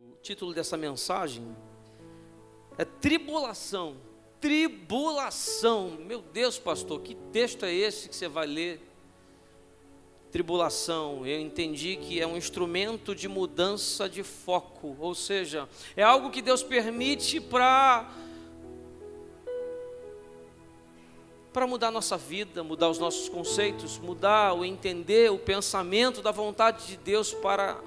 O título dessa mensagem é tribulação. Tribulação. Meu Deus, pastor, que texto é esse que você vai ler? Tribulação, eu entendi que é um instrumento de mudança de foco, ou seja, é algo que Deus permite para mudar a nossa vida, mudar os nossos conceitos, mudar o entender, o pensamento da vontade de Deus para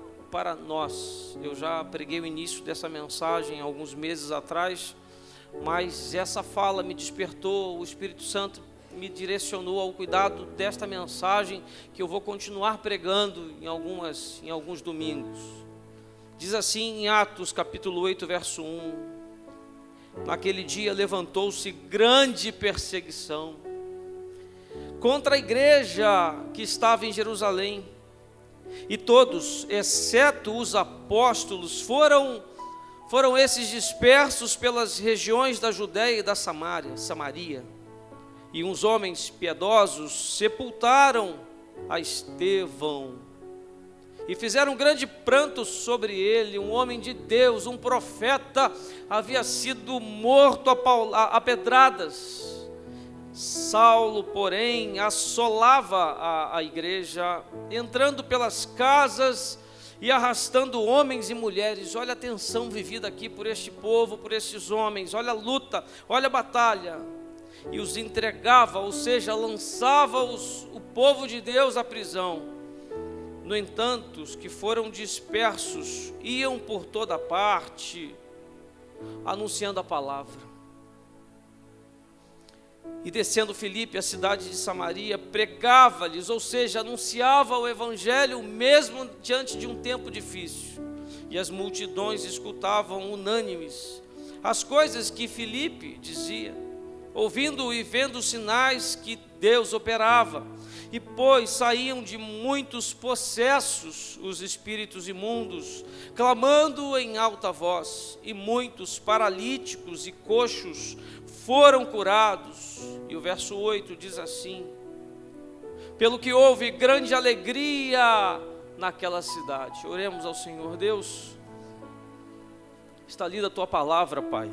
nós. Eu já preguei o início dessa mensagem alguns meses atrás, mas essa fala me despertou, o Espírito Santo me direcionou ao cuidado desta mensagem, que eu vou continuar pregando em alguns domingos. Diz assim em Atos capítulo 8, verso 1: naquele dia levantou-se grande perseguição contra a igreja que estava em Jerusalém, e todos, exceto os apóstolos, foram esses dispersos pelas regiões da Judéia e da Samaria. E uns homens piedosos sepultaram a Estevão e fizeram grande pranto sobre ele. Um homem de Deus, um profeta, havia sido morto a pedradas. Saulo, porém, assolava a igreja, entrando pelas casas e arrastando homens e mulheres. Olha a tensão vivida aqui por este povo, por estes homens. Olha a luta, olha a batalha. E os entregava, ou seja, lançava o povo de Deus à prisão. No entanto, os que foram dispersos iam por toda parte, anunciando a palavra. E descendo Filipe, a cidade de Samaria, pregava-lhes, ou seja, anunciava o evangelho mesmo diante de um tempo difícil. E as multidões escutavam unânimes as coisas que Filipe dizia, ouvindo e vendo os sinais que Deus operava. E pois saíam de muitos possessos os espíritos imundos, clamando em alta voz, e muitos paralíticos e coxos foram curados. E o verso 8 diz assim: pelo que houve grande alegria naquela cidade. Oremos ao Senhor. Deus, está lida a tua palavra, Pai.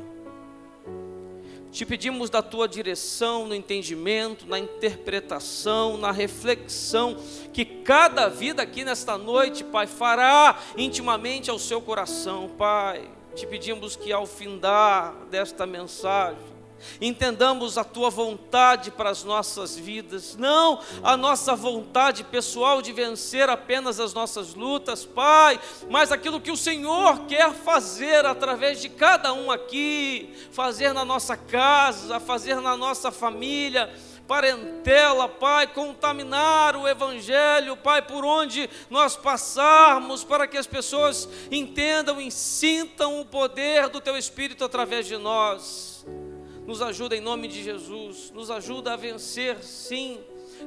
Te pedimos da tua direção no entendimento, na interpretação, na reflexão, que cada vida aqui nesta noite, Pai, fará intimamente ao seu coração, Pai. Te pedimos que ao findar desta mensagem, entendamos a tua vontade para as nossas vidas, não a nossa vontade pessoal de vencer apenas as nossas lutas, Pai, mas aquilo que o Senhor quer fazer através de cada um aqui, fazer na nossa casa, fazer na nossa família, parentela, Pai, contaminar o evangelho, Pai, por onde nós passarmos, para que as pessoas entendam e sintam o poder do teu Espírito através de nós. Nos ajuda em nome de Jesus, nos ajuda a vencer, sim,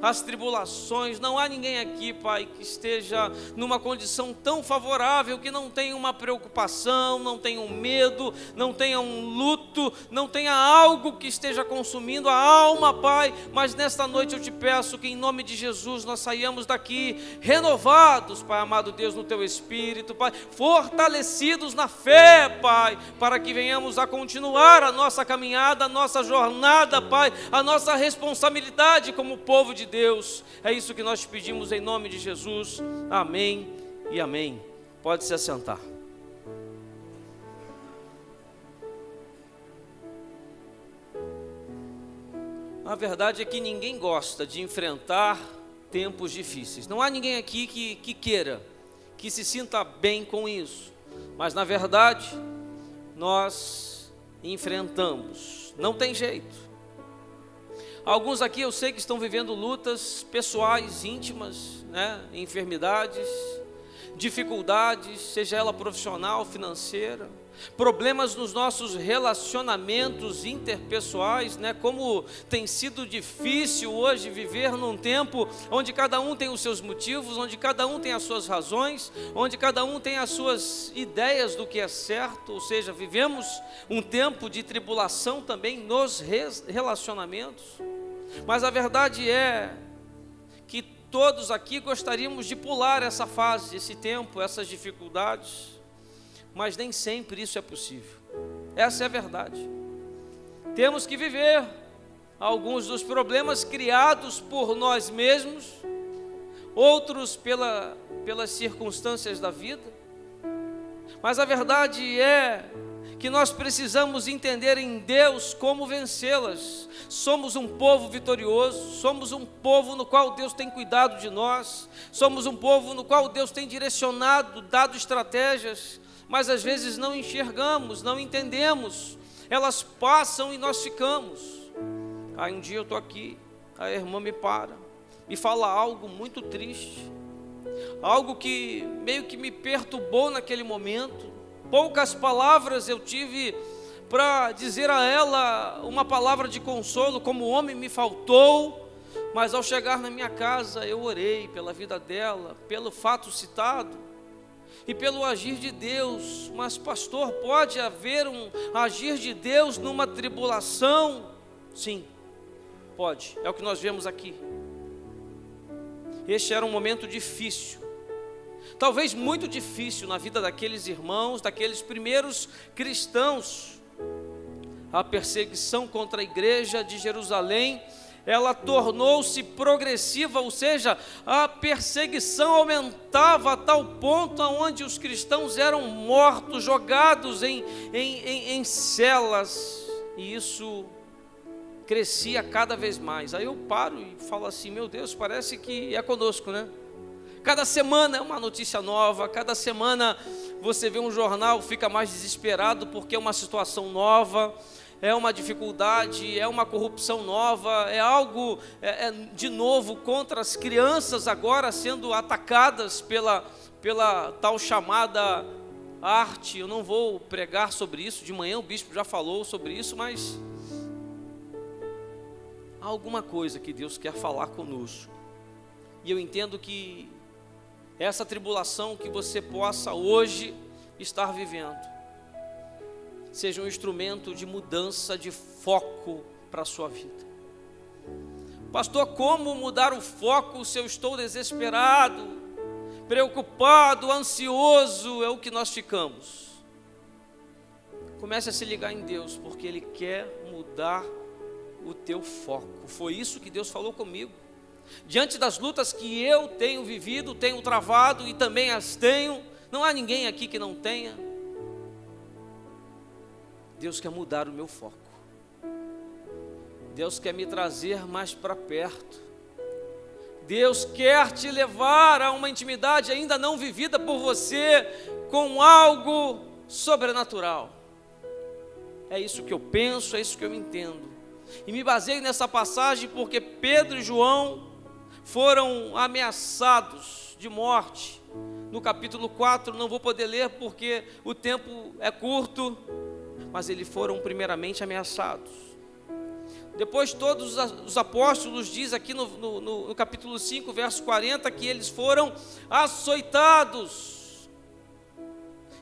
as tribulações. Não há ninguém aqui, Pai, que esteja numa condição tão favorável, que não tenha uma preocupação, não tenha um medo, não tenha um luto, não tenha algo que esteja consumindo a alma, Pai. Mas nesta noite eu te peço que em nome de Jesus nós saiamos daqui renovados, Pai amado Deus, no teu Espírito, Pai, fortalecidos na fé, Pai, para que venhamos a continuar a nossa caminhada, a nossa jornada, Pai, a nossa responsabilidade como povo de Deus. É isso que nós te pedimos em nome de Jesus. Amém e amém. Pode se assentar. A verdade é que ninguém gosta de enfrentar tempos difíceis. Não há ninguém aqui que queira, que se sinta bem com isso. Mas na verdade, nós enfrentamos. Não tem jeito. Alguns aqui eu sei que estão vivendo lutas pessoais, íntimas, né? Enfermidades, dificuldades, seja ela profissional, financeira, problemas nos nossos relacionamentos interpessoais, né? Como tem sido difícil hoje viver num tempo onde cada um tem os seus motivos, onde cada um tem as suas razões, onde cada um tem as suas ideias do que é certo. Ou seja, vivemos um tempo de tribulação também nos relacionamentos. Mas a verdade é que todos aqui gostaríamos de pular essa fase, esse tempo, essas dificuldades, mas nem sempre isso é possível. Essa é a verdade. Temos que viver alguns dos problemas criados por nós mesmos, outros pelas circunstâncias da vida, mas a verdade é que nós precisamos entender em Deus como vencê-las. Somos um povo vitorioso, somos um povo no qual Deus tem cuidado de nós, somos um povo no qual Deus tem direcionado, dado estratégias, mas às vezes não enxergamos, não entendemos, elas passam e nós ficamos. Aí um dia eu estou aqui, a irmã me para, me fala algo muito triste, algo que meio que me perturbou naquele momento. Poucas palavras eu tive para dizer a ela uma palavra de consolo, como homem me faltou, mas ao chegar na minha casa eu orei pela vida dela, pelo fato citado e pelo agir de Deus. Mas pastor, pode haver um agir de Deus numa tribulação? Sim, pode, é o que nós vemos aqui. Este era um momento difícil, talvez muito difícil na vida daqueles irmãos, daqueles primeiros cristãos. A perseguição contra a igreja de Jerusalém, ela tornou-se progressiva, ou seja, a perseguição aumentava a tal ponto onde os cristãos eram mortos, jogados em celas, e isso crescia cada vez mais. Aí eu paro e falo assim, meu Deus, parece que é conosco, né? Cada semana é uma notícia nova, cada semana você vê um jornal, fica mais desesperado porque é uma situação nova, é uma dificuldade, é uma corrupção nova, é algo de novo contra as crianças agora sendo atacadas pela tal chamada arte. Eu não vou pregar sobre isso, de manhã o bispo já falou sobre isso, mas há alguma coisa que Deus quer falar conosco. E eu entendo que essa tribulação que você possa hoje estar vivendo seja um instrumento de mudança de foco para a sua vida. Pastor, como mudar o foco se eu estou desesperado, preocupado, ansioso? É o que nós ficamos. Comece a se ligar em Deus, porque Ele quer mudar o teu foco. Foi isso que Deus falou comigo. Diante das lutas que eu tenho vivido, tenho travado e também as tenho, não há ninguém aqui que não tenha. Deus quer mudar o meu foco. Deus quer me trazer mais para perto. Deus quer te levar a uma intimidade ainda não vivida por você com algo sobrenatural. É isso que eu penso, é isso que eu entendo. E me baseio nessa passagem porque Pedro e João foram ameaçados de morte. No capítulo 4, não vou poder ler porque o tempo é curto, mas eles foram primeiramente ameaçados. Depois todos os apóstolos diz aqui no capítulo 5, verso 40, que eles foram açoitados.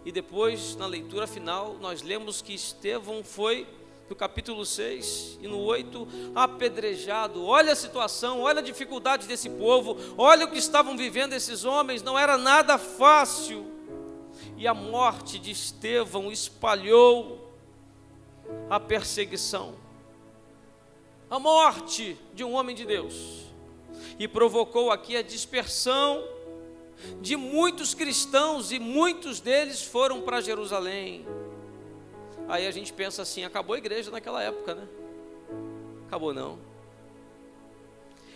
E depois, na leitura final, nós lemos que Estevão foi, no capítulo 6 e no 8, apedrejado. Olha a situação, olha a dificuldade desse povo, olha o que estavam vivendo esses homens, não era nada fácil. E a morte de Estevão espalhou a perseguição, a morte de um homem de Deus, e provocou aqui a dispersão de muitos cristãos, e muitos deles foram para Jerusalém. Aí a gente pensa assim, acabou a igreja naquela época, né? Acabou não.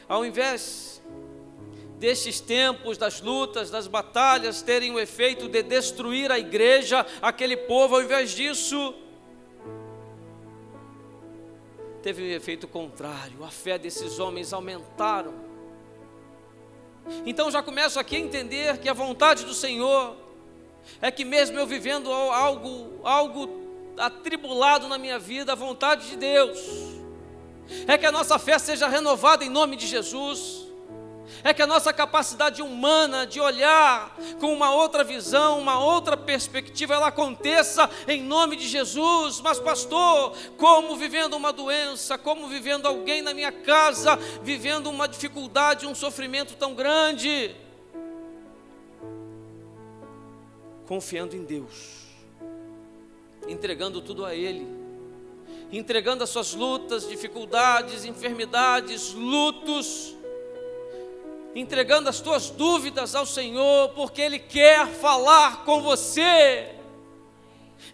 Ao invés destes tempos, das lutas, das batalhas terem o efeito de destruir a igreja, aquele povo, ao invés disso, teve um efeito contrário. A fé desses homens aumentaram. Então já começo aqui a entender que a vontade do Senhor é que mesmo eu vivendo algo atribulado na minha vida, a vontade de Deus é que a nossa fé seja renovada em nome de Jesus, é que a nossa capacidade humana de olhar com uma outra visão, uma outra perspectiva, ela aconteça em nome de Jesus. Mas pastor, como vivendo uma doença, como vivendo alguém na minha casa, vivendo uma dificuldade, um sofrimento tão grande? Confiando em Deus, entregando tudo a Ele, entregando as suas lutas, dificuldades, enfermidades, lutos, entregando as tuas dúvidas ao Senhor, porque Ele quer falar com você.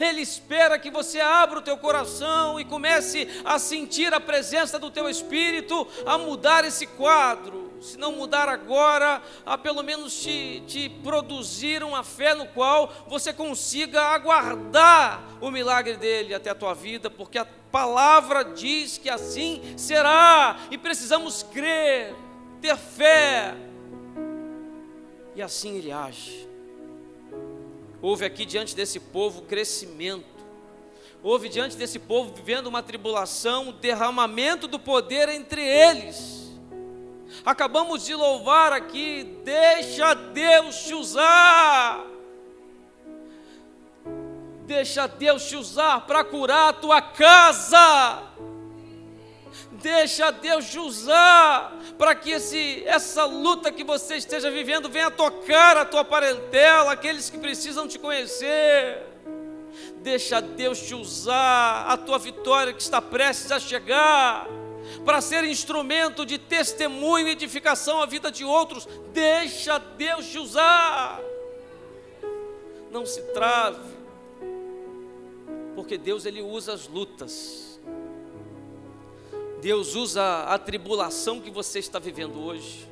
Ele espera que você abra o teu coração e comece a sentir a presença do teu Espírito, a mudar esse quadro. Se não mudar agora, a pelo menos te produzir uma fé no qual você consiga aguardar o milagre dele até a tua vida, porque a palavra diz que assim será, e precisamos crer, ter fé, e assim ele age. Houve aqui diante desse povo crescimento, houve diante desse povo vivendo uma tribulação, um derramamento do poder entre eles. Acabamos de louvar aqui, deixa Deus te usar, deixa Deus te usar para curar a tua casa, deixa Deus te usar para que essa luta que você esteja vivendo venha tocar a tua parentela, aqueles que precisam te conhecer. Deixa Deus te usar, a tua vitória que está prestes a chegar, para ser instrumento de testemunho e edificação à vida de outros. Deixa Deus te usar. Não se trave, porque Deus ele usa as lutas. Deus usa a tribulação que você está vivendo hoje.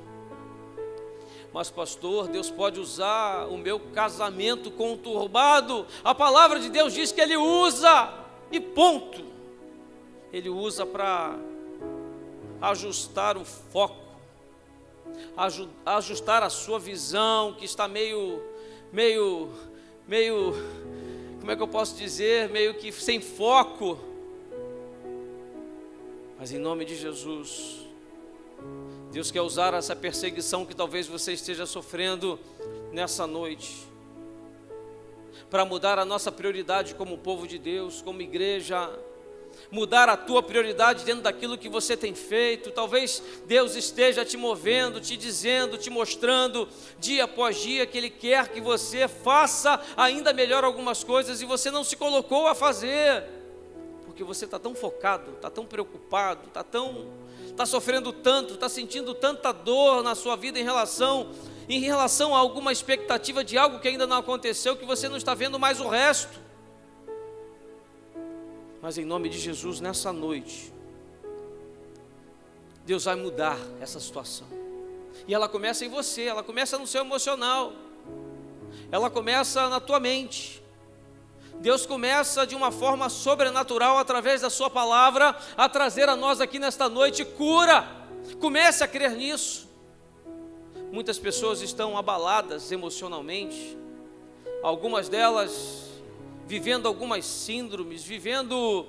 Mas pastor, Deus pode usar o meu casamento conturbado. A palavra de Deus diz que Ele usa, e ponto. Ele usa para ajustar o foco, ajustar a sua visão, que está meio, como é que eu posso dizer, meio que sem foco. Mas em nome de Jesus, Deus quer usar essa perseguição que talvez você esteja sofrendo nessa noite, para mudar a nossa prioridade como povo de Deus, como igreja, mudar a tua prioridade dentro daquilo que você tem feito. Talvez Deus esteja te movendo, te dizendo, te mostrando, dia após dia, que Ele quer que você faça ainda melhor algumas coisas, e você não se colocou a fazer, porque você está tão focado, está tão preocupado, está sofrendo tanto, está sentindo tanta dor na sua vida em relação a alguma expectativa de algo que ainda não aconteceu, que você não está vendo mais o resto. Mas em nome de Jesus, nessa noite, Deus vai mudar essa situação, e ela começa em você, ela começa no seu emocional, ela começa na tua mente. Deus começa de uma forma sobrenatural, através da sua palavra, a trazer a nós aqui nesta noite cura. Comece a crer nisso. Muitas pessoas estão abaladas emocionalmente, algumas delas vivendo algumas síndromes, vivendo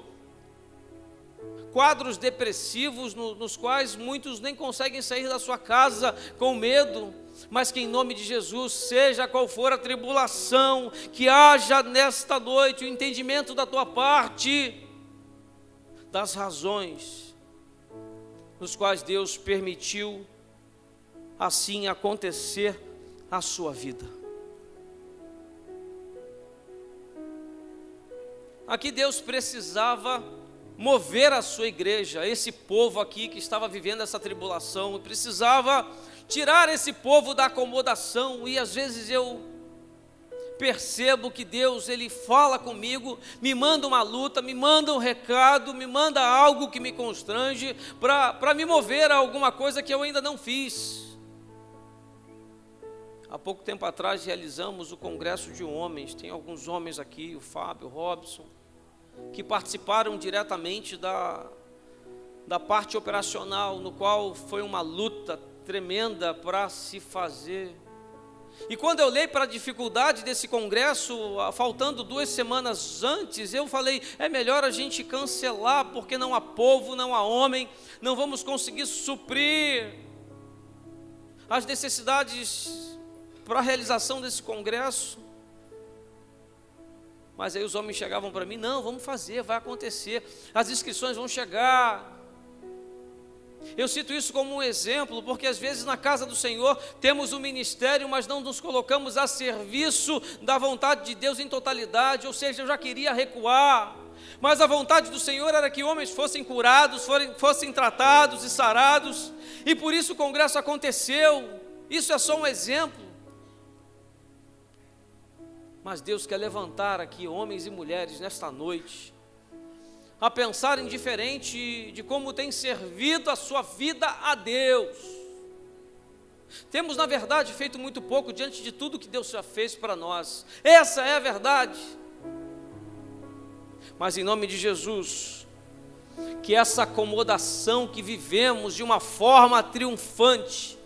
quadros depressivos, nos quais muitos nem conseguem sair da sua casa com medo. Mas que em nome de Jesus, seja qual for a tribulação, que haja nesta noite o entendimento da tua parte, das razões nos quais Deus permitiu assim acontecer a sua vida. Aqui Deus precisava mover a sua igreja, esse povo aqui que estava vivendo essa tribulação, e precisava tirar esse povo da acomodação. E às vezes eu percebo que Deus, Ele fala comigo, me manda uma luta, me manda um recado, me manda algo que me constrange, para me mover a alguma coisa que eu ainda não fiz. Há pouco tempo atrás realizamos o congresso de homens, tem alguns homens aqui, o Fábio, o Robson, que participaram diretamente da parte operacional, no qual foi uma luta tremenda para se fazer. E quando eu olhei para a dificuldade desse congresso, faltando 2 semanas antes, eu falei, é melhor a gente cancelar, porque não há povo, não há homem, não vamos conseguir suprir as necessidades para a realização desse congresso. Mas aí os homens chegavam para mim, não, vamos fazer, vai acontecer, as inscrições vão chegar. Eu cito isso como um exemplo, porque às vezes na casa do Senhor temos um ministério, mas não nos colocamos a serviço da vontade de Deus em totalidade, ou seja, eu já queria recuar, mas a vontade do Senhor era que homens fossem curados, fossem tratados e sarados, e por isso o congresso aconteceu. Isso é só um exemplo. Mas Deus quer levantar aqui homens e mulheres nesta noite, a pensarem diferente de como tem servido a sua vida a Deus. Temos, na verdade, feito muito pouco diante de tudo que Deus já fez para nós. Essa é a verdade. Mas em nome de Jesus, que essa acomodação que vivemos de uma forma triunfante,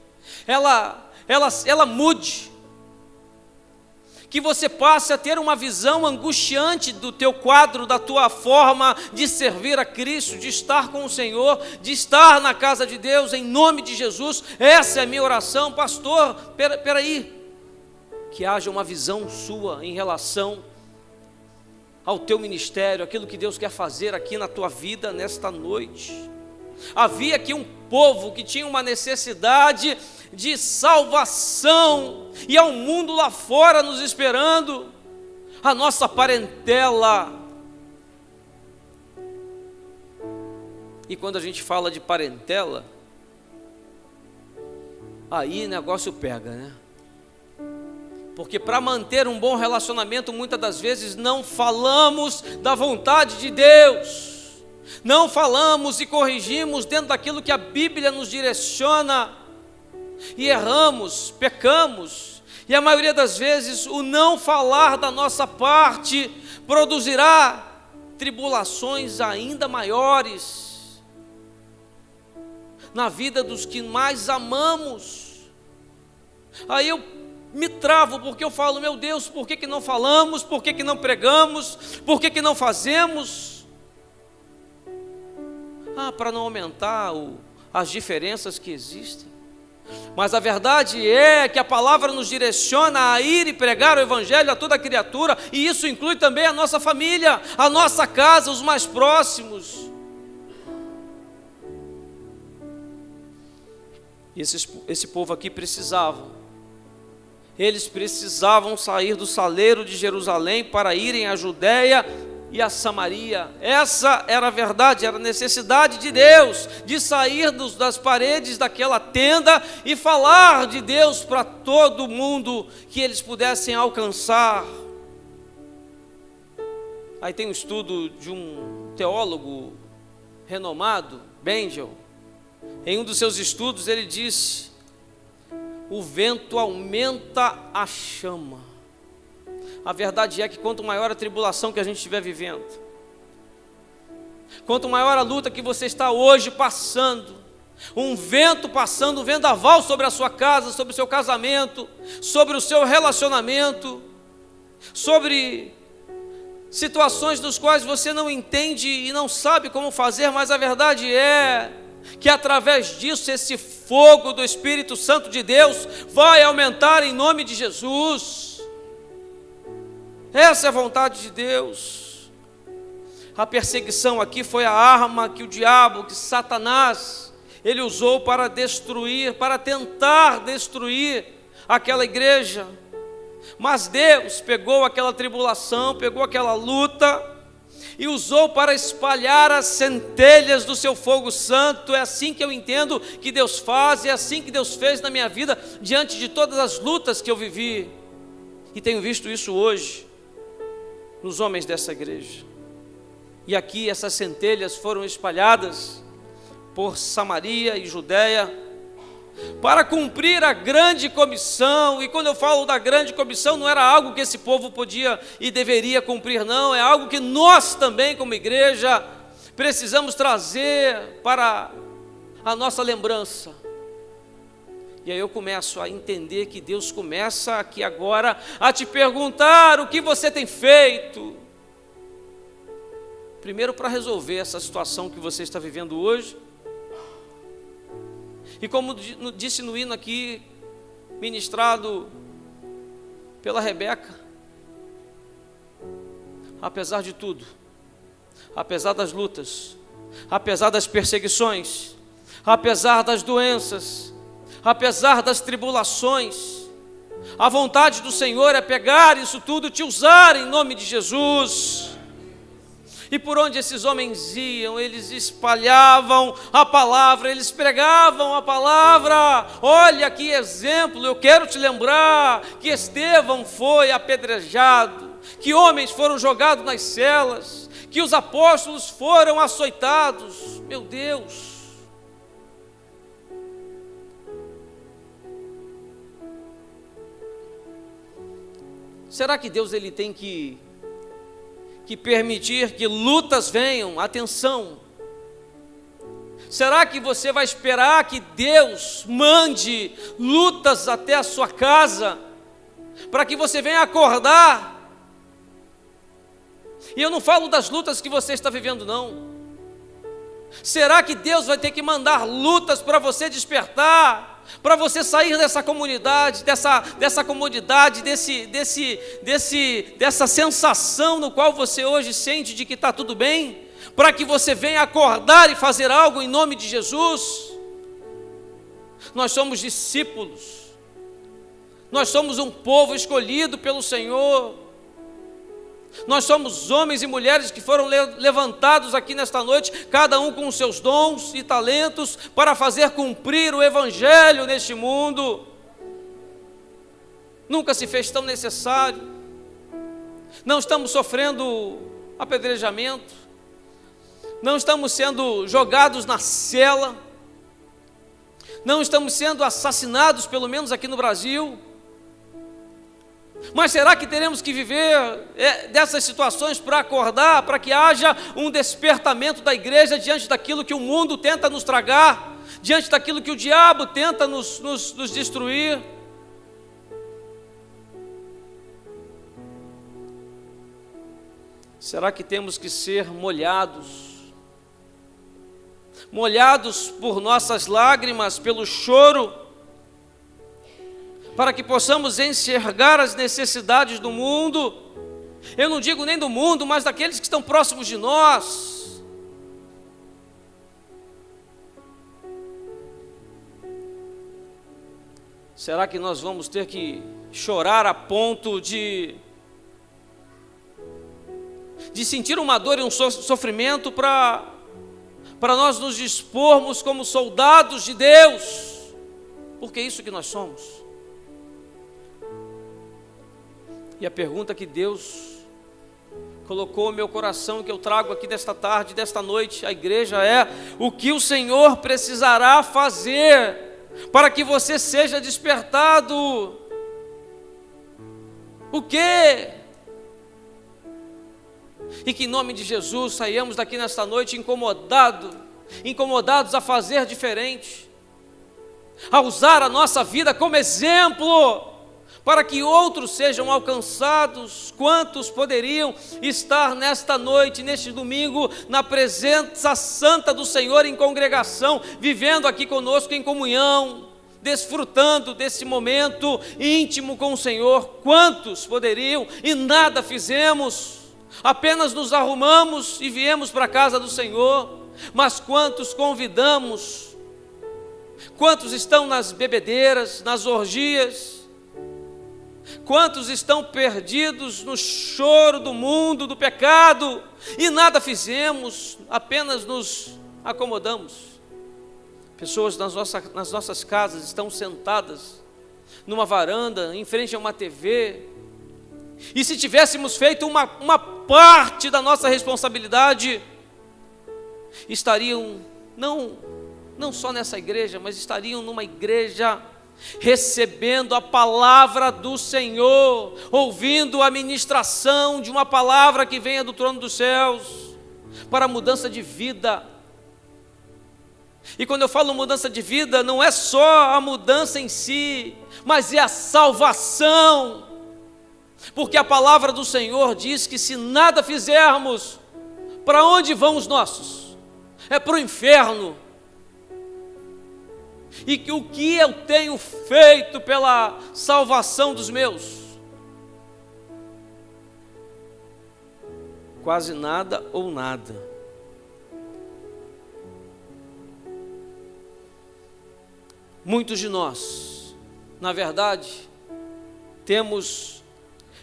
ela mude. Que você passe a ter uma visão angustiante do teu quadro, da tua forma de servir a Cristo, de estar com o Senhor, de estar na casa de Deus, em nome de Jesus. Essa é a minha oração. Pastor, peraí, que haja uma visão sua em relação ao teu ministério, aquilo que Deus quer fazer aqui na tua vida nesta noite. Havia aqui um povo que tinha uma necessidade de salvação, e há um mundo lá fora nos esperando, a nossa parentela. E quando a gente fala de parentela, aí o negócio pega, né? Porque para manter um bom relacionamento, muitas das vezes não falamos da vontade de Deus, não falamos e corrigimos dentro daquilo que a Bíblia nos direciona, e erramos, pecamos, e a maioria das vezes o não falar da nossa parte produzirá tribulações ainda maiores na vida dos que mais amamos. Aí eu me travo, porque eu falo, meu Deus, por que não falamos, por que não pregamos, por que não fazemos? Para não aumentar as diferenças que existem. Mas a verdade é que a palavra nos direciona a ir e pregar o evangelho a toda criatura, e isso inclui também a nossa família, a nossa casa, os mais próximos. E esse povo aqui eles precisavam sair do saleiro de Jerusalém para irem à Judéia e a Samaria. Essa era a verdade, era a necessidade de Deus, de sair das paredes daquela tenda e falar de Deus para todo mundo que eles pudessem alcançar. Aí tem um estudo de um teólogo renomado, Bengel. Em um dos seus estudos ele disse: o vento aumenta a chama. A verdade é que quanto maior a tribulação que a gente estiver vivendo, quanto maior a luta que você está hoje passando, um vento passando, um vendaval sobre a sua casa, sobre o seu casamento, sobre o seu relacionamento, sobre situações dos quais você não entende e não sabe como fazer, mas a verdade é que através disso esse fogo do Espírito Santo de Deus vai aumentar em nome de Jesus. Essa é a vontade de Deus. A perseguição aqui foi a arma que o diabo, que Satanás, ele usou para destruir, para tentar destruir aquela igreja. Mas Deus pegou aquela tribulação, pegou aquela luta e usou para espalhar as centelhas do seu fogo santo. É assim que eu entendo que Deus faz, é assim que Deus fez na minha vida, diante de todas as lutas que eu vivi. E tenho visto isso hoje nos homens dessa igreja. E aqui essas centelhas foram espalhadas por Samaria e Judéia para cumprir a grande comissão. E quando eu falo da grande comissão, não era algo que esse povo podia e deveria cumprir, não. É algo que nós também, como igreja, precisamos trazer para a nossa lembrança. E aí eu começo a entender que Deus começa aqui agora a te perguntar o que você tem feito. Primeiro, para resolver essa situação que você está vivendo hoje. E como disse no hino aqui, ministrado pela Rebeca, apesar de tudo, apesar das lutas, apesar das perseguições, apesar das doenças, apesar das tribulações, a vontade do Senhor é pegar isso tudo e te usar em nome de Jesus. E por onde esses homens iam, eles espalhavam a palavra, eles pregavam a palavra. Olha que exemplo, eu quero te lembrar que Estevão foi apedrejado, que homens foram jogados nas celas, que os apóstolos foram açoitados. Meu Deus! Será que Deus ele tem que permitir que lutas venham? Atenção! Será que você vai esperar que Deus mande lutas até a sua casa, para que você venha acordar? E eu não falo das lutas que você está vivendo, não. Será que Deus vai ter que mandar lutas para você despertar? Para você sair dessa comunidade, dessa comodidade, dessa sensação no qual você hoje sente de que está tudo bem, para que você venha acordar e fazer algo em nome de Jesus? Nós somos discípulos, nós somos um povo escolhido pelo Senhor, nós somos homens e mulheres que foram levantados aqui nesta noite, cada um com os seus dons e talentos, para fazer cumprir o Evangelho neste mundo. Nunca se fez tão necessário. Não estamos sofrendo apedrejamento, não estamos sendo jogados na cela, não estamos sendo assassinados, pelo menos aqui no Brasil. Mas será que teremos que viver dessas situações para acordar, para que haja um despertamento da igreja diante daquilo que o mundo tenta nos tragar, diante daquilo que o diabo tenta nos destruir? Será que temos que ser molhados por nossas lágrimas, pelo choro, para que possamos enxergar as necessidades do mundo? Eu não digo nem do mundo, mas daqueles que estão próximos de nós. Será que nós vamos ter que chorar a ponto de sentir uma dor e um sofrimento para nós nos dispormos como soldados de Deus? Porque é isso que nós somos. E a pergunta que Deus colocou no meu coração, que eu trago aqui desta tarde, desta noite, à igreja, é: o que o Senhor precisará fazer para que você seja despertado? O quê? E que em nome de Jesus saiamos daqui nesta noite incomodados a fazer diferente, a usar a nossa vida como exemplo, para que outros sejam alcançados. Quantos poderiam estar nesta noite, neste domingo, na presença santa do Senhor em congregação, vivendo aqui conosco em comunhão, desfrutando desse momento íntimo com o Senhor? Quantos poderiam? E nada fizemos, apenas nos arrumamos e viemos para a casa do Senhor. Mas quantos convidamos? Quantos estão nas bebedeiras, nas orgias? Quantos estão perdidos no choro do mundo, do pecado, e nada fizemos, apenas nos acomodamos? Pessoas nas nossas casas estão sentadas numa varanda, em frente a uma TV, e se tivéssemos feito uma parte da nossa responsabilidade, estariam, não só nessa igreja, mas estariam numa igreja, recebendo a palavra do Senhor, ouvindo a ministração de uma palavra que venha do trono dos céus, para mudança de vida. E quando eu falo mudança de vida, não é só a mudança em si, mas é a salvação, porque a palavra do Senhor diz que se nada fizermos, para onde vão os nossos? É para o inferno. E que o que eu tenho feito pela salvação dos meus? Quase nada ou nada. Muitos de nós, na verdade, temos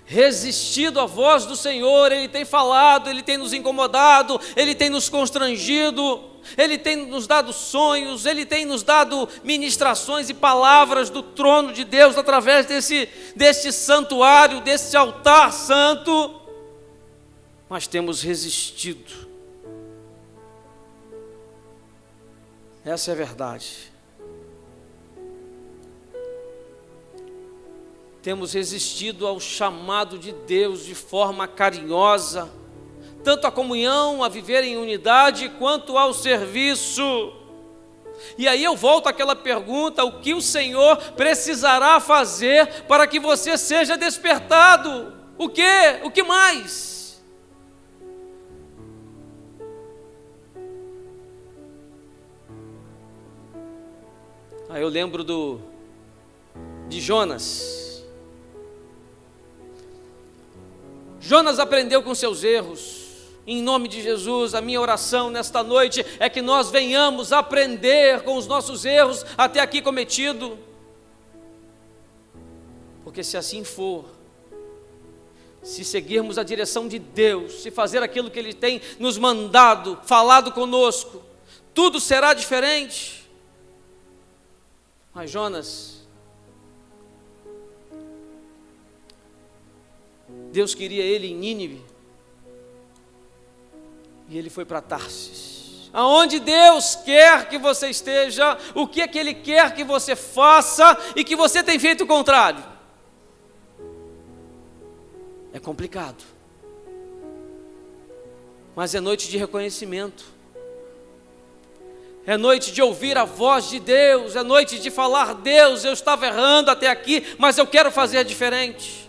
resistido à voz do Senhor. Ele tem falado, Ele tem nos incomodado, Ele tem nos constrangido, Ele tem nos dado sonhos, Ele tem nos dado ministrações e palavras do trono de Deus através deste santuário, desse altar santo, mas temos resistido. Essa é a verdade. Temos resistido ao chamado de Deus de forma carinhosa, tanto a comunhão, a viver em unidade, quanto ao serviço. E aí eu volto àquela pergunta: o que o Senhor precisará fazer para que você seja despertado? O quê? O que mais? Aí eu lembro de Jonas. Jonas aprendeu com seus erros. Em nome de Jesus, a minha oração nesta noite é que nós venhamos aprender com os nossos erros até aqui cometido. Porque se assim for, se seguirmos a direção de Deus, se fazer aquilo que Ele tem nos mandado, falado conosco, tudo será diferente. Mas Jonas, Deus queria ele em Nínive, e ele foi para Tarsis. Aonde Deus quer que você esteja, o que é que Ele quer que você faça, e que você tem feito o contrário. É complicado, mas é noite de reconhecimento, é noite de ouvir a voz de Deus, é noite de falar: Deus, eu estava errando até aqui, mas eu quero fazer diferente.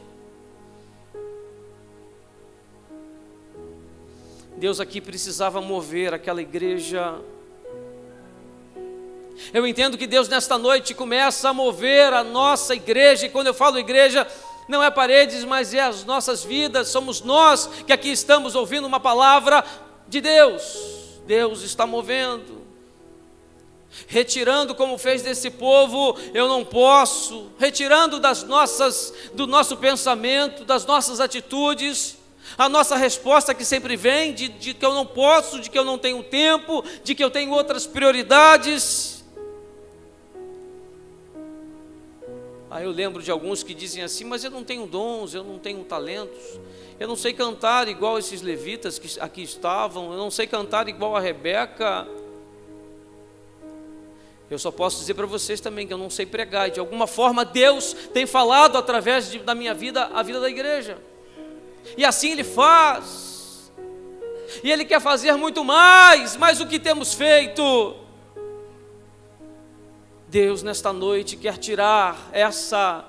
Deus aqui precisava mover aquela igreja. Eu entendo que Deus nesta noite começa a mover a nossa igreja, e quando eu falo igreja, não é paredes, mas é as nossas vidas, somos nós que aqui estamos ouvindo uma palavra de Deus. Deus está movendo, retirando, como fez desse povo, eu não posso, retirando do nosso pensamento, das nossas atitudes, a nossa resposta que sempre vem de que eu não posso, de que eu não tenho tempo, de que eu tenho outras prioridades. Aí eu lembro de alguns que dizem assim: mas eu não tenho dons, eu não tenho talentos, eu não sei cantar igual esses levitas que aqui estavam, eu não sei cantar igual a Rebeca. Eu só posso dizer para vocês também que eu não sei pregar, e de alguma forma Deus tem falado através da minha vida, a vida da igreja. E assim Ele faz, e Ele quer fazer muito mais, mas o que temos feito? Deus nesta noite quer tirar essa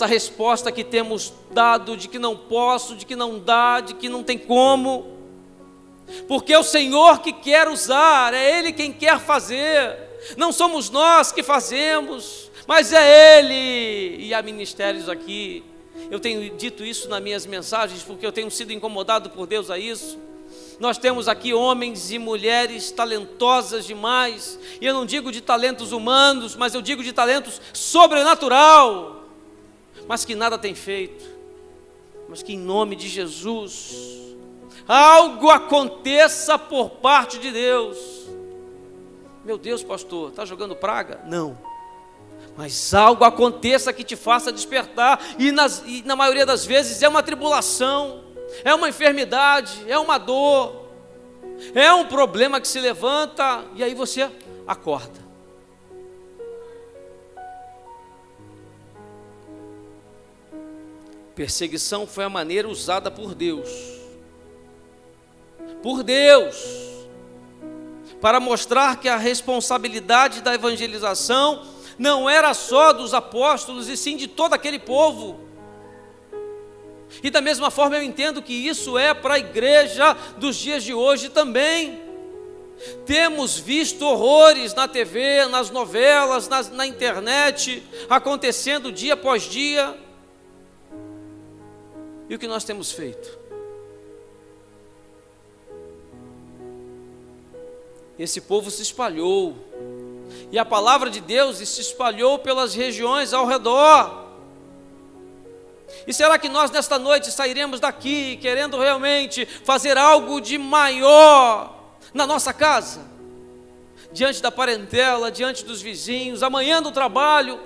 resposta que temos dado, de que não posso, de que não dá, de que não tem como, porque é o Senhor que quer usar, é Ele quem quer fazer, não somos nós que fazemos, mas é Ele. E há ministérios aqui, eu tenho dito isso nas minhas mensagens, porque eu tenho sido incomodado por Deus a isso. Nós temos aqui homens e mulheres talentosas demais, e eu não digo de talentos humanos, mas eu digo de talentos sobrenatural, mas que nada tem feito, mas que em nome de Jesus, algo aconteça por parte de Deus. Meu Deus, pastor, está jogando praga? Não. Mas algo aconteça que te faça despertar, e na maioria das vezes é uma tribulação, é uma enfermidade, é uma dor, é um problema que se levanta, e aí você acorda. Perseguição foi a maneira usada por Deus, para mostrar que a responsabilidade da evangelização não era só dos apóstolos, e sim de todo aquele povo. E da mesma forma eu entendo que isso é para a igreja dos dias de hoje também. Temos visto horrores na TV, nas novelas, na internet, acontecendo dia após dia. E o que nós temos feito? Esse povo se espalhou, E a palavra de Deus se espalhou pelas regiões ao redor. E será que nós nesta noite sairemos daqui querendo realmente fazer algo de maior na nossa casa? Diante da parentela, diante dos vizinhos, amanhã no trabalho?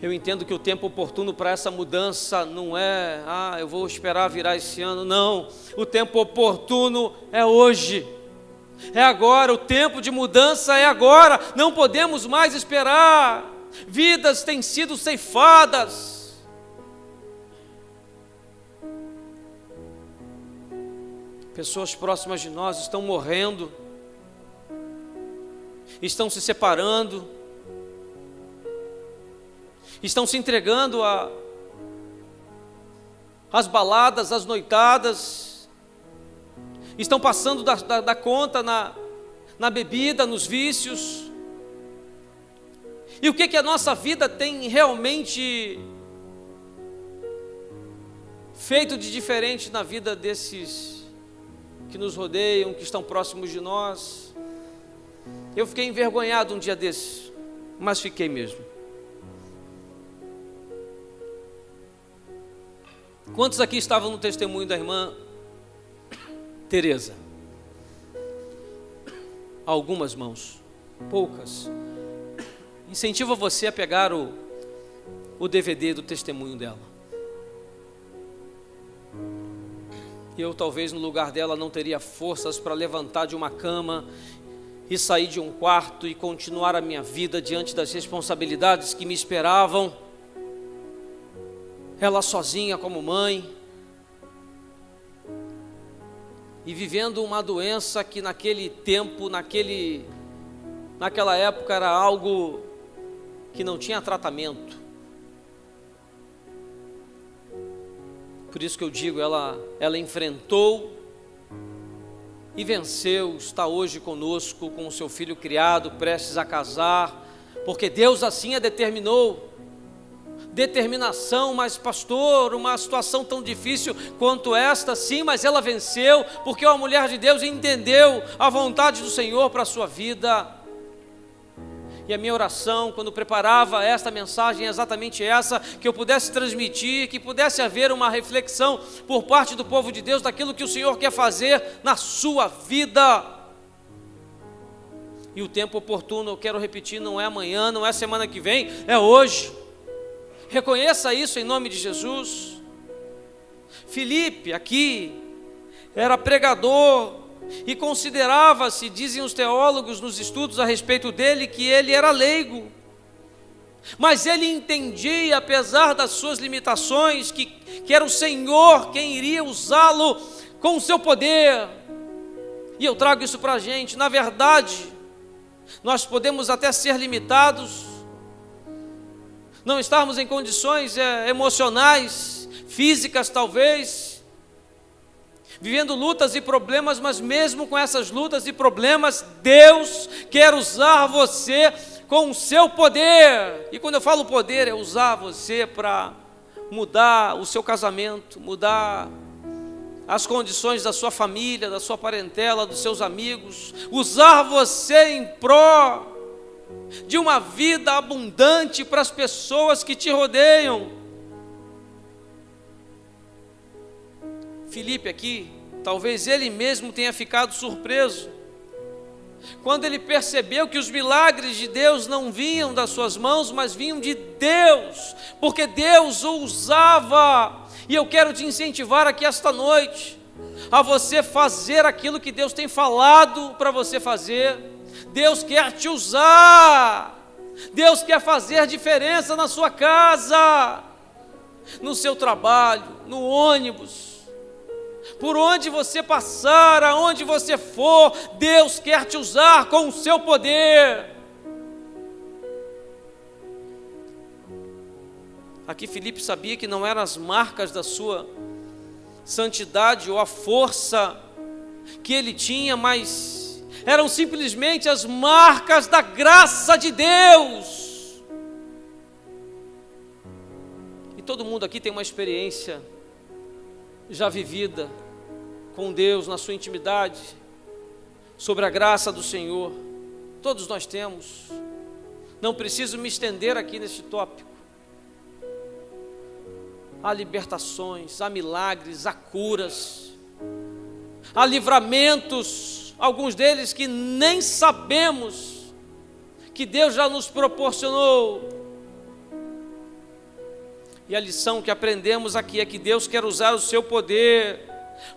Eu entendo que o tempo oportuno para essa mudança não é, eu vou esperar virar esse ano. Não, o tempo oportuno é hoje, é agora. O tempo de mudança é agora, não podemos mais esperar. Vidas têm sido ceifadas. Pessoas próximas de nós estão morrendo, estão se separando, estão se entregando às baladas, às noitadas, estão passando da conta na bebida, nos vícios. E o que a nossa vida tem realmente feito de diferente na vida desses que nos rodeiam, que estão próximos de nós? Eu fiquei envergonhado um dia desses, mas fiquei mesmo. Quantos aqui estavam no testemunho da irmã Tereza? Algumas mãos, poucas. Incentivo você a pegar o DVD do testemunho dela. Eu talvez no lugar dela não teria forças para levantar de uma cama e sair de um quarto e continuar a minha vida diante das responsabilidades que me esperavam. Ela sozinha como mãe, e vivendo uma doença que naquele tempo, naquela época era algo que não tinha tratamento. Por isso que eu digo, ela enfrentou e venceu, está hoje conosco com o seu filho criado, prestes a casar, porque Deus assim a determinou. Determinação, mas pastor, uma situação tão difícil quanto esta, sim, mas ela venceu, porque uma mulher de Deus entendeu a vontade do Senhor para a sua vida. E a minha oração, quando preparava esta mensagem, é exatamente essa, que eu pudesse transmitir, que pudesse haver uma reflexão por parte do povo de Deus, daquilo que o Senhor quer fazer na sua vida. E o tempo oportuno, eu quero repetir, não é amanhã, não é semana que vem, é hoje. Reconheça isso em nome de Jesus. Filipe aqui era pregador e considerava-se, dizem os teólogos nos estudos a respeito dele, que ele era leigo. Mas ele entendia, apesar das suas limitações, que era o Senhor quem iria usá-lo com o seu poder. E eu trago isso para a gente. Na verdade, nós podemos até ser limitados, não estarmos em condições emocionais, físicas talvez, vivendo lutas e problemas, mas mesmo com essas lutas e problemas, Deus quer usar você com o seu poder. E quando eu falo poder, é usar você para mudar o seu casamento, mudar as condições da sua família, da sua parentela, dos seus amigos, usar você em pró de uma vida abundante para as pessoas que te rodeiam. Filipe aqui, talvez ele mesmo tenha ficado surpreso, quando ele percebeu que os milagres de Deus não vinham das suas mãos, mas vinham de Deus, porque Deus o usava. E eu quero te incentivar aqui esta noite, a você fazer aquilo que Deus tem falado para você fazer. Deus quer te usar, Deus quer fazer diferença na sua casa, no seu trabalho, no ônibus, por onde você passar, aonde você for, Deus quer te usar com o seu poder. Aqui Filipe sabia que não eram as marcas da sua santidade ou a força que ele tinha, mas eram simplesmente as marcas da graça de Deus. E todo mundo aqui tem uma experiência já vivida com Deus, na sua intimidade, sobre a graça do Senhor. Todos nós temos. Não preciso me estender aqui neste tópico. Há libertações, há milagres, há curas, há livramentos, alguns deles que nem sabemos que Deus já nos proporcionou. E a lição que aprendemos aqui é que Deus quer usar o seu poder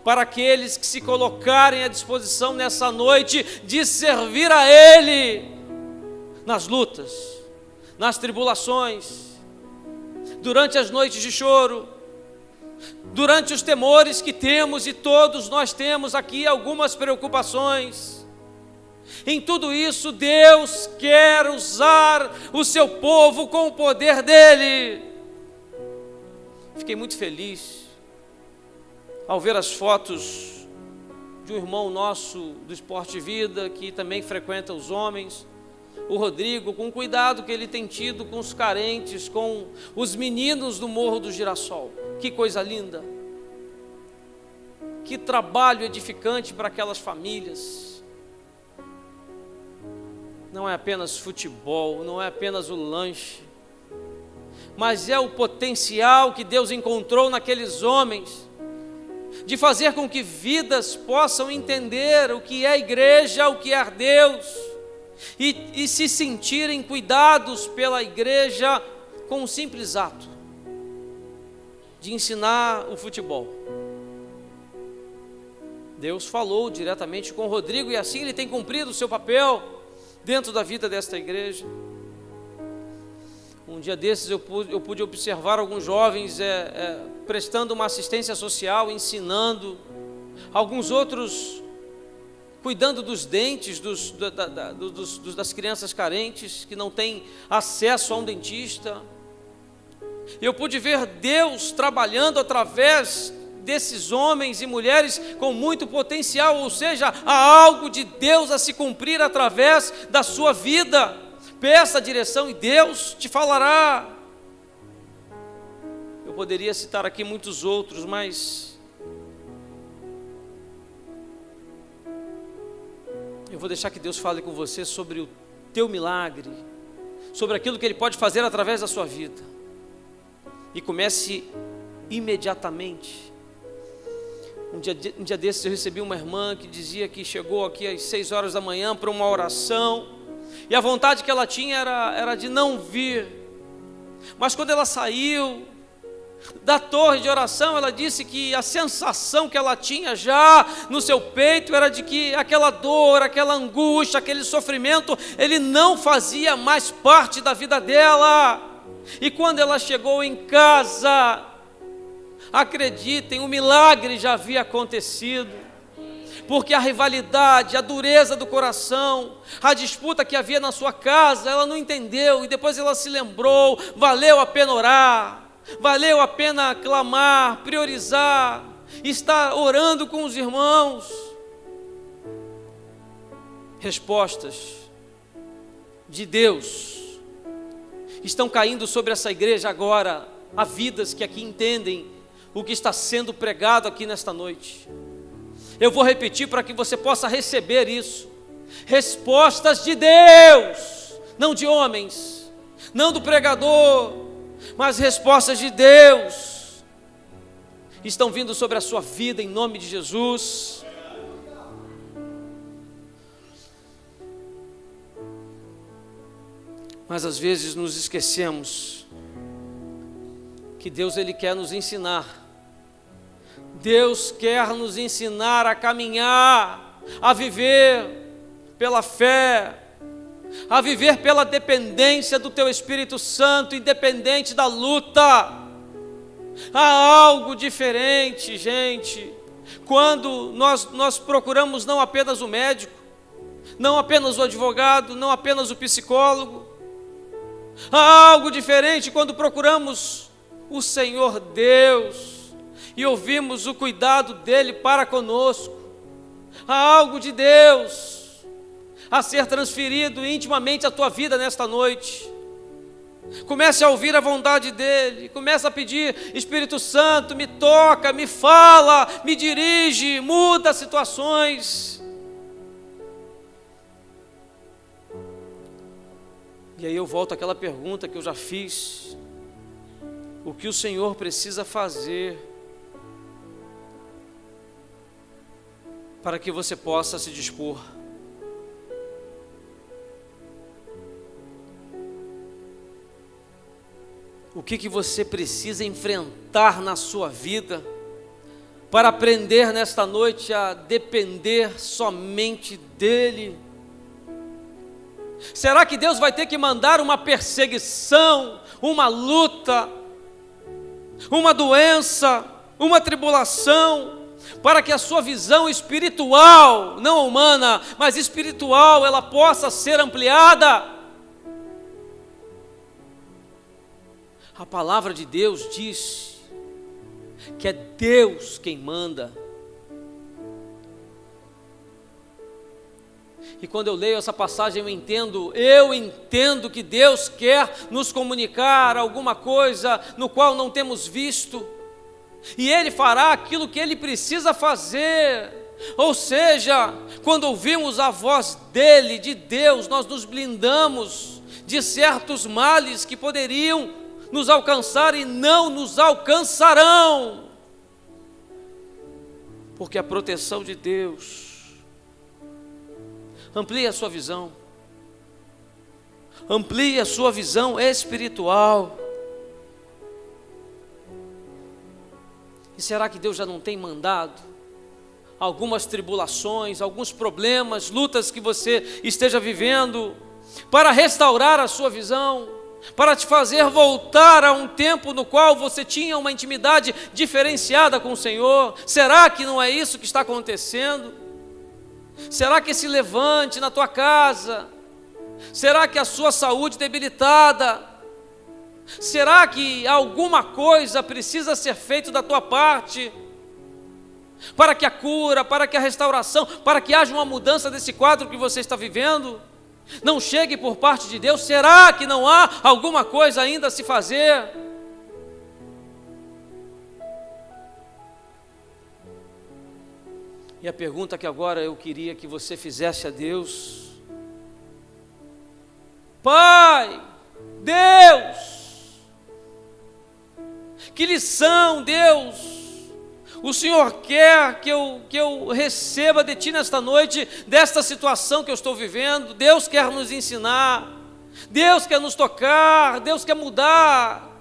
para aqueles que se colocarem à disposição nessa noite de servir a Ele nas lutas, nas tribulações, durante as noites de choro, durante os temores que temos, e todos nós temos aqui algumas preocupações. Em tudo isso, Deus quer usar o seu povo com o poder dEle. Fiquei muito feliz ao ver as fotos de um irmão nosso do Esporte Vida, que também frequenta os homens, o Rodrigo, com o cuidado que ele tem tido com os carentes, com os meninos do Morro do Girassol. Que coisa linda! Que trabalho edificante para aquelas famílias. Não é apenas futebol, não é apenas o lanche, mas é o potencial que Deus encontrou naqueles homens, de fazer com que vidas possam entender o que é igreja, o que é Deus, e se sentirem cuidados pela igreja com um simples ato de ensinar o futebol. Deus falou diretamente com o Rodrigo, e assim ele tem cumprido o seu papel dentro da vida desta igreja. Um dia desses eu pude observar alguns jovens prestando uma assistência social, ensinando, alguns outros cuidando dos dentes das crianças carentes, que não têm acesso a um dentista. Eu pude ver Deus trabalhando através desses homens e mulheres com muito potencial, ou seja, há algo de Deus a se cumprir através da sua vida. Peça a direção e Deus te falará. Eu poderia citar aqui muitos outros, mas eu vou deixar que Deus fale com você sobre o teu milagre, sobre aquilo que Ele pode fazer através da sua vida. E comece imediatamente. Um dia desses eu recebi uma irmã que dizia que chegou aqui às 6 horas da manhã para uma oração, e a vontade que ela tinha era de não vir. Mas quando ela saiu da torre de oração, ela disse que a sensação que ela tinha já no seu peito era de que aquela dor, aquela angústia, aquele sofrimento, ele não fazia mais parte da vida dela. E quando ela chegou em casa, acreditem, o milagre já havia acontecido, porque a rivalidade, a dureza do coração, a disputa que havia na sua casa, ela não entendeu, e depois ela se lembrou, valeu a pena orar, valeu a pena clamar, priorizar, estar orando com os irmãos. Respostas de Deus estão caindo sobre essa igreja agora. Há vidas que aqui entendem o que está sendo pregado aqui nesta noite. Eu vou repetir para que você possa receber isso. Respostas de Deus, não de homens, não do pregador, mas respostas de Deus estão vindo sobre a sua vida em nome de Jesus. Mas às vezes nos esquecemos que Deus, Ele quer nos ensinar. Deus quer nos ensinar a caminhar, a viver pela fé, a viver pela dependência do Teu Espírito Santo, independente da luta. Há algo diferente, gente, quando nós procuramos não apenas o médico, não apenas o advogado, não apenas o psicólogo. Há algo diferente quando procuramos o Senhor Deus e ouvimos o cuidado dEle para conosco. Há algo de Deus a ser transferido intimamente à tua vida nesta noite. Comece a ouvir a vontade dEle. Comece a pedir: Espírito Santo, me toca, me fala, me dirige, muda as situações. E aí eu volto àquela pergunta que eu já fiz: o que o Senhor precisa fazer para que você possa se dispor? O que você precisa enfrentar na sua vida para aprender nesta noite a depender somente dEle? Será que Deus vai ter que mandar uma perseguição, uma luta, uma doença, uma tribulação, para que a sua visão espiritual, não humana, mas espiritual, ela possa ser ampliada? A palavra de Deus diz que é Deus quem manda. E quando eu leio essa passagem eu entendo que Deus quer nos comunicar alguma coisa no qual não temos visto, e Ele fará aquilo que Ele precisa fazer. Ou seja, quando ouvimos a voz dEle, de Deus, nós nos blindamos de certos males que poderiam nos alcançar e não nos alcançarão, porque a proteção de Deus amplia a sua visão, amplia a sua visão espiritual. E será que Deus já não tem mandado algumas tribulações, alguns problemas, lutas que você esteja vivendo, para restaurar a sua visão, para te fazer voltar a um tempo no qual você tinha uma intimidade diferenciada com o Senhor? Será que não é isso que está acontecendo? Será que esse levante na tua casa? Será que a sua saúde debilitada? Será que alguma coisa precisa ser feita da tua parte para que a cura, para que a restauração, para que haja uma mudança desse quadro que você está vivendo não chegue por parte de Deus? Será que não há alguma coisa ainda a se fazer? E a pergunta que agora eu queria que você fizesse a Deus: Pai, Deus, que lição, Deus, o Senhor quer que eu receba de Ti nesta noite, desta situação que eu estou vivendo? Deus quer nos ensinar, Deus quer nos tocar, Deus quer mudar.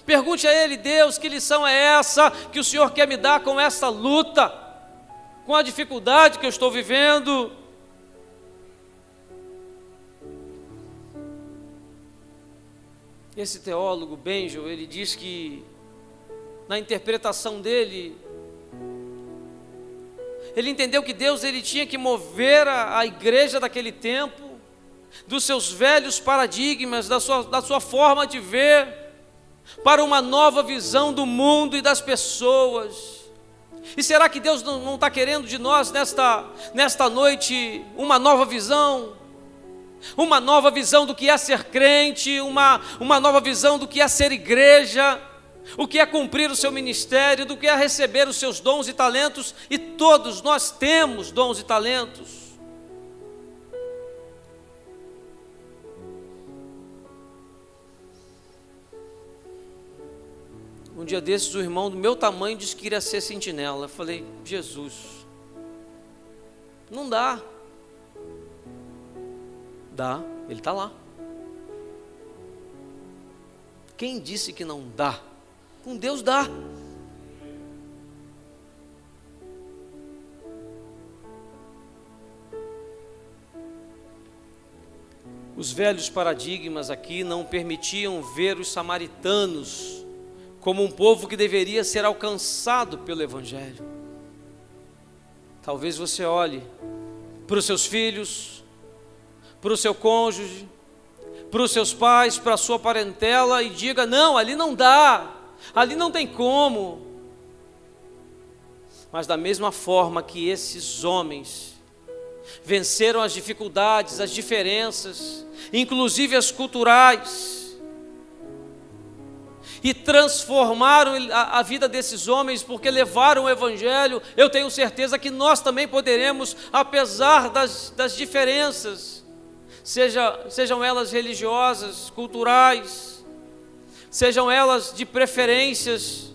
Pergunte a Ele: Deus, que lição é essa que o Senhor quer me dar com essa luta, com a dificuldade que eu estou vivendo? Esse teólogo Benjo, ele diz que na interpretação dele, ele entendeu que Deus ele tinha que mover a igreja daquele tempo, dos seus velhos paradigmas, da sua forma de ver, para uma nova visão do mundo e das pessoas. E será que Deus não está querendo de nós nesta noite uma nova visão? Uma nova visão do que é ser crente, uma nova visão do que é ser igreja, o que é cumprir o seu ministério, do que é receber os seus dons e talentos. E todos nós temos dons e talentos. Um dia desses, o irmão do meu tamanho disse que queria ser sentinela. Eu falei: Jesus, não dá. Dá, ele está lá. Quem disse que não dá? Com Deus dá. Os velhos paradigmas aqui não permitiam ver os samaritanos como um povo que deveria ser alcançado pelo Evangelho. Talvez você olhe para os seus filhos, para o seu cônjuge, para os seus pais, para a sua parentela e diga: não, ali não dá, ali não tem como. Mas da mesma forma que esses homens venceram as dificuldades, as diferenças, inclusive as culturais, e transformaram a vida desses homens, porque levaram o Evangelho, eu tenho certeza que nós também poderemos, apesar das diferenças, sejam elas religiosas, culturais, sejam elas de preferências,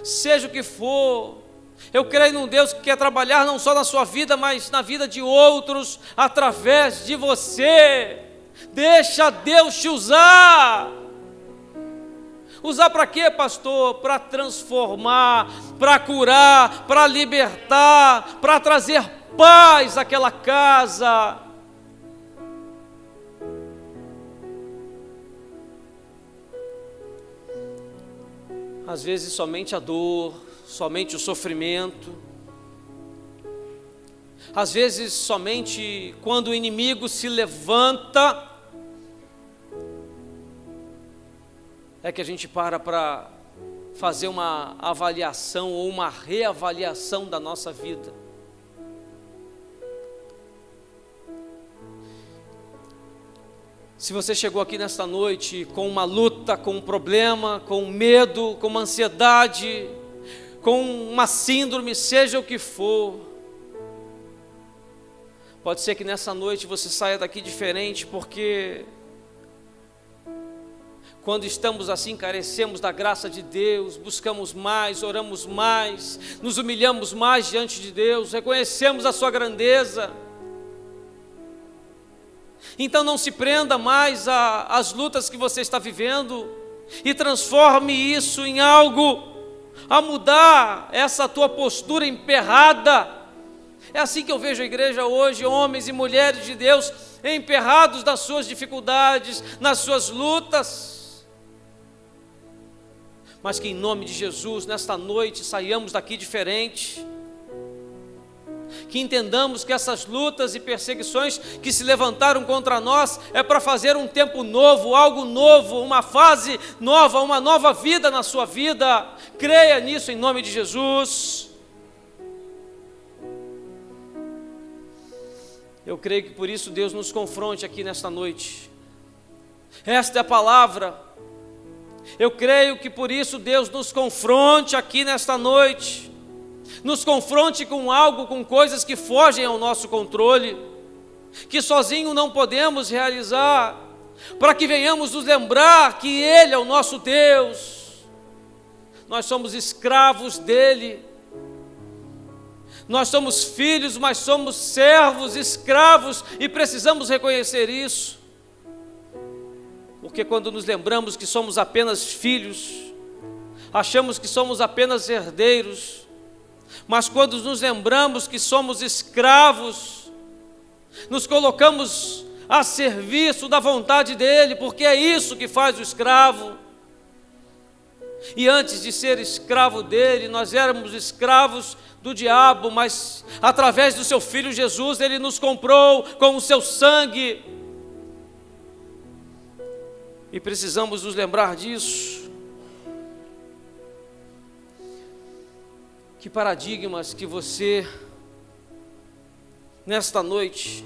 seja o que for. Eu creio num Deus que quer trabalhar não só na sua vida, mas na vida de outros, através de você. Deixa Deus te usar. Usar para quê, pastor? Para transformar, para curar, para libertar, para trazer paz àquela casa. Às vezes somente a dor, somente o sofrimento, às vezes somente quando o inimigo se levanta, é que a gente para fazer uma avaliação ou uma reavaliação da nossa vida. Se você chegou aqui nesta noite com uma luta, com um problema, com medo, com uma ansiedade, com uma síndrome, seja o que for, pode ser que nessa noite você saia daqui diferente, porque quando estamos assim, carecemos da graça de Deus, buscamos mais, oramos mais, nos humilhamos mais diante de Deus, reconhecemos a sua grandeza. Então não se prenda mais às lutas que você está vivendo e transforme isso em algo a mudar essa tua postura emperrada. É assim que eu vejo a igreja hoje, homens e mulheres de Deus emperrados nas suas dificuldades, nas suas lutas. Mas que em nome de Jesus, nesta noite, saiamos daqui diferente. Que entendamos que essas lutas e perseguições que se levantaram contra nós é para fazer um tempo novo, algo novo, uma fase nova, uma nova vida na sua vida. Creia nisso em nome de Jesus. Eu creio que por isso Deus nos confronte aqui nesta noite. Esta é a palavra. Eu creio que por isso Deus nos confronte aqui nesta noite. Nos confronte com algo, com coisas que fogem ao nosso controle, que sozinho não podemos realizar, para que venhamos nos lembrar que Ele é o nosso Deus. Nós somos escravos dEle. Nós somos filhos, mas somos servos, escravos, e precisamos reconhecer isso. Porque quando nos lembramos que somos apenas filhos, achamos que somos apenas herdeiros, mas quando nos lembramos que somos escravos, nos colocamos a serviço da vontade dEle, porque é isso que faz o escravo. E antes de ser escravo dEle, nós éramos escravos do diabo, mas através do seu Filho Jesus, Ele nos comprou com o seu sangue. E precisamos nos lembrar disso. Que paradigmas que você, nesta noite,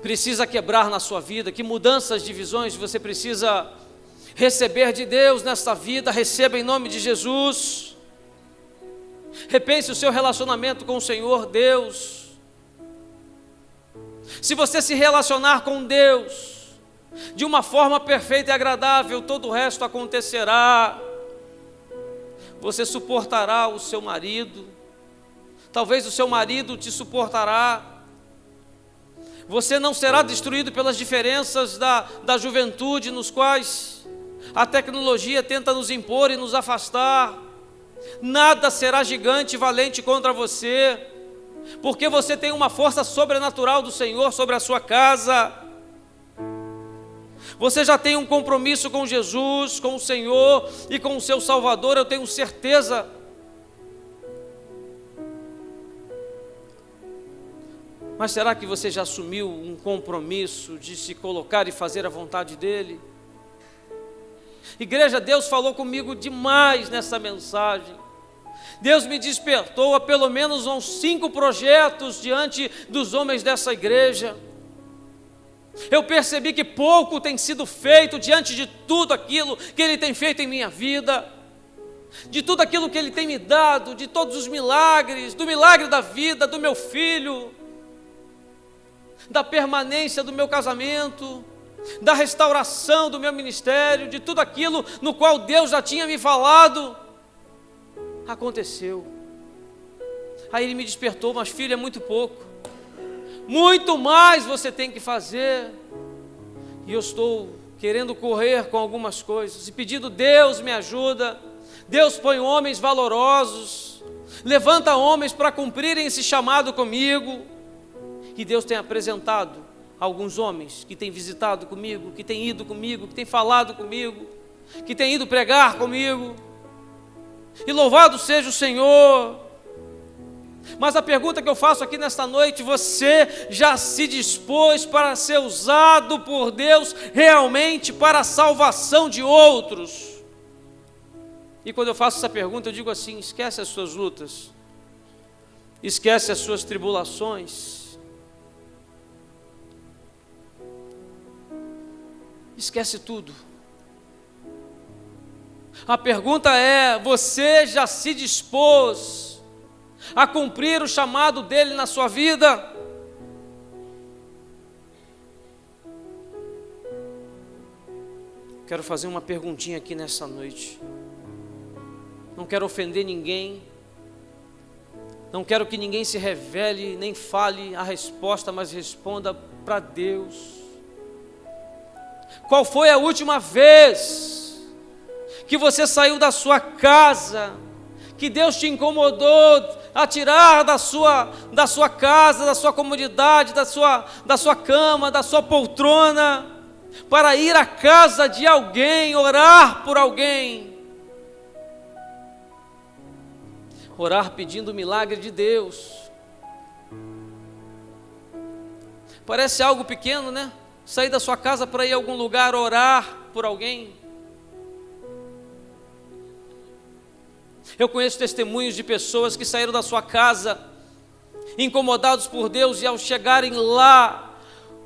precisa quebrar na sua vida, que mudanças de visões você precisa receber de Deus nesta vida. Receba em nome de Jesus. Repense o seu relacionamento com o Senhor Deus. Se você se relacionar com Deus de uma forma perfeita e agradável, todo o resto acontecerá. Você suportará o seu marido, talvez o seu marido te suportará. Você não será destruído pelas diferenças da juventude, nos quais a tecnologia tenta nos impor e nos afastar. Nada será gigante e valente contra você, porque você tem uma força sobrenatural do Senhor sobre a sua casa. Você já tem um compromisso com Jesus, com o Senhor e com o seu Salvador, eu tenho certeza. Mas será que você já assumiu um compromisso de se colocar e fazer a vontade dEle? Igreja, Deus falou comigo demais nessa mensagem. Deus me despertou a pelo menos uns 5 projetos diante dos homens dessa igreja. Eu percebi que pouco tem sido feito diante de tudo aquilo que Ele tem feito em minha vida, de tudo aquilo que Ele tem me dado, de todos os milagres, do milagre da vida, do meu filho, da permanência do meu casamento, da restauração do meu ministério, de tudo aquilo no qual Deus já tinha me falado, aconteceu. Aí Ele me despertou: mas filho, é muito pouco, muito mais você tem que fazer. E eu estou querendo correr com algumas coisas e pedindo: Deus me ajuda, Deus põe homens valorosos, levanta homens para cumprirem esse chamado comigo. E Deus tem apresentado alguns homens que têm visitado comigo, que têm ido comigo, que têm falado comigo, que têm ido pregar comigo, e louvado seja o Senhor. Mas a pergunta que eu faço aqui nesta noite: você já se dispôs para ser usado por Deus realmente para a salvação de outros? E quando eu faço essa pergunta, eu digo assim: esquece as suas lutas, esquece as suas tribulações, esquece tudo. A pergunta é: você já se dispôs a cumprir o chamado dele na sua vida? Quero fazer uma perguntinha aqui nessa noite. Não quero ofender ninguém, não quero que ninguém se revele, nem fale a resposta, mas responda para Deus. Qual foi a última vez que você saiu da sua casa, que Deus te incomodou a tirar da sua casa, da sua comodidade, da sua cama, da sua poltrona, para ir à casa de alguém, orar por alguém, orar pedindo o milagre de Deus? Parece algo pequeno, né? Sair da sua casa para ir a algum lugar orar por alguém. Eu conheço testemunhos de pessoas que saíram da sua casa incomodados por Deus, e ao chegarem lá,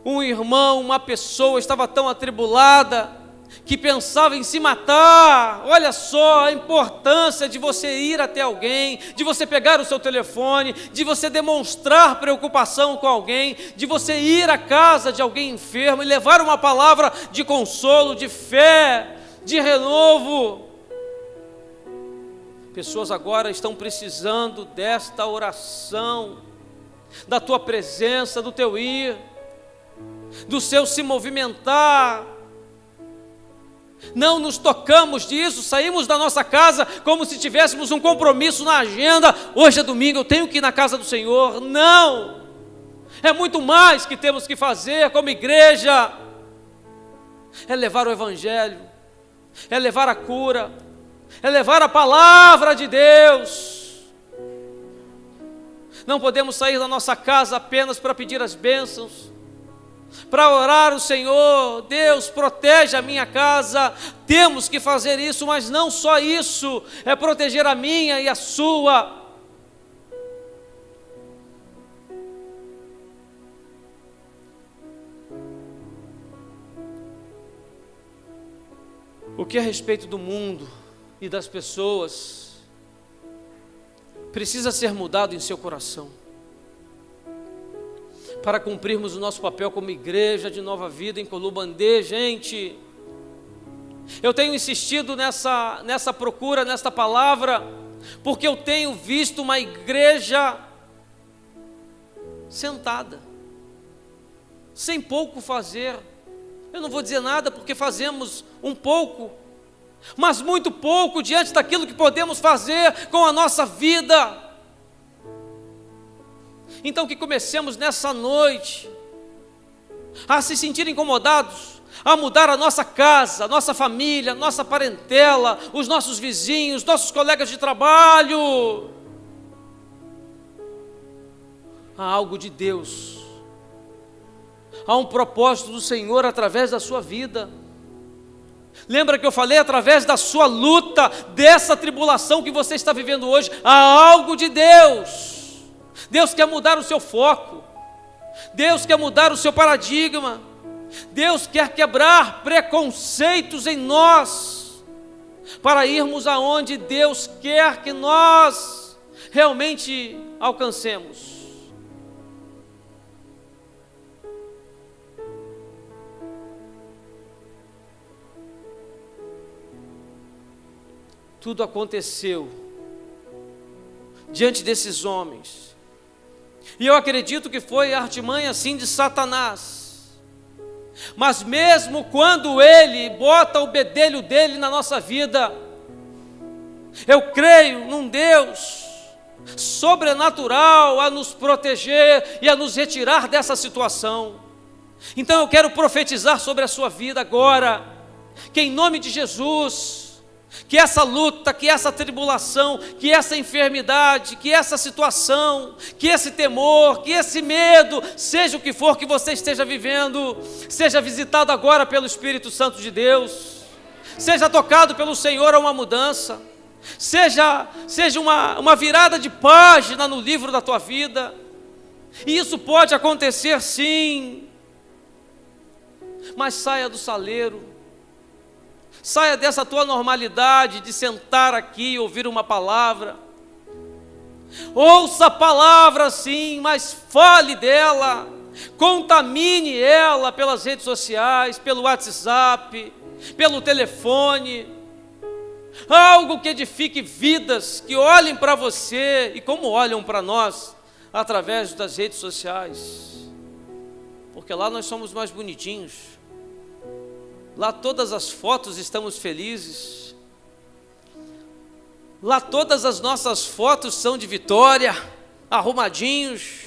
um irmão, uma pessoa estava tão atribulada que pensava em se matar. Olha só a importância de você ir até alguém, de você pegar o seu telefone, de você demonstrar preocupação com alguém, de você ir à casa de alguém enfermo e levar uma palavra de consolo, de fé, de renovo. Pessoas agora estão precisando desta oração, da tua presença, do teu ir, do seu se movimentar. Não nos tocamos disso, saímos da nossa casa como se tivéssemos um compromisso na agenda. Hoje é domingo, eu tenho que ir na casa do Senhor. Não, é muito mais que temos que fazer como igreja. É levar o Evangelho, é levar a cura, é levar a palavra de Deus. Não podemos sair da nossa casa apenas para pedir as bênçãos, para orar o Senhor: Deus, protege a minha casa. Temos que fazer isso, mas não só isso, é proteger a minha e a sua. O que a respeito do mundo e das pessoas precisa ser mudado em seu coração, para cumprirmos o nosso papel como igreja de Nova Vida em Colubandê. Gente, eu tenho insistido nessa procura, nesta palavra, porque eu tenho visto uma igreja sentada, sem pouco fazer. Eu não vou dizer nada porque fazemos um pouco, mas muito pouco diante daquilo que podemos fazer com a nossa vida. Então que comecemos nessa noite a se sentir incomodados, a mudar a nossa casa, a nossa família, a nossa parentela, os nossos vizinhos, nossos colegas de trabalho. Há algo de Deus, há um propósito do Senhor através da sua vida. Lembra que eu falei, através da sua luta, dessa tribulação que você está vivendo hoje, há algo de Deus. Deus quer mudar o seu foco, Deus quer mudar o seu paradigma, Deus quer quebrar preconceitos em nós, para irmos aonde Deus quer que nós realmente alcancemos. Tudo aconteceu diante desses homens, e eu acredito que foi a artimanha sim de Satanás, mas mesmo quando ele bota o bedelho dele na nossa vida, eu creio num Deus sobrenatural a nos proteger e a nos retirar dessa situação. Então eu quero profetizar sobre a sua vida agora, que em nome de Jesus, que essa luta, que essa tribulação, que essa enfermidade, que essa situação, que esse temor, que esse medo, seja o que for que você esteja vivendo, seja visitado agora pelo Espírito Santo de Deus, seja tocado pelo Senhor a uma mudança, seja uma virada de página no livro da tua vida. E isso pode acontecer sim, mas saia do saleiro, saia dessa tua normalidade de sentar aqui e ouvir uma palavra. Ouça a palavra sim, mas fale dela, contamine ela pelas redes sociais, pelo WhatsApp, pelo telefone. Algo que edifique vidas, que olhem para você e como olham para nós através das redes sociais, porque lá nós somos mais bonitinhos. Lá todas as fotos estamos felizes. Lá todas as nossas fotos são de vitória, arrumadinhos.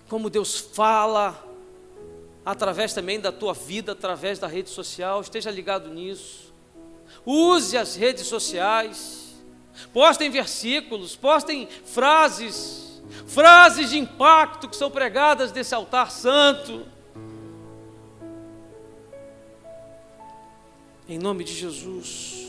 Como Deus fala através também da tua vida, através da rede social, esteja ligado nisso. Use as redes sociais, postem versículos, postem frases de impacto que são pregadas desse altar santo. Em nome de Jesus.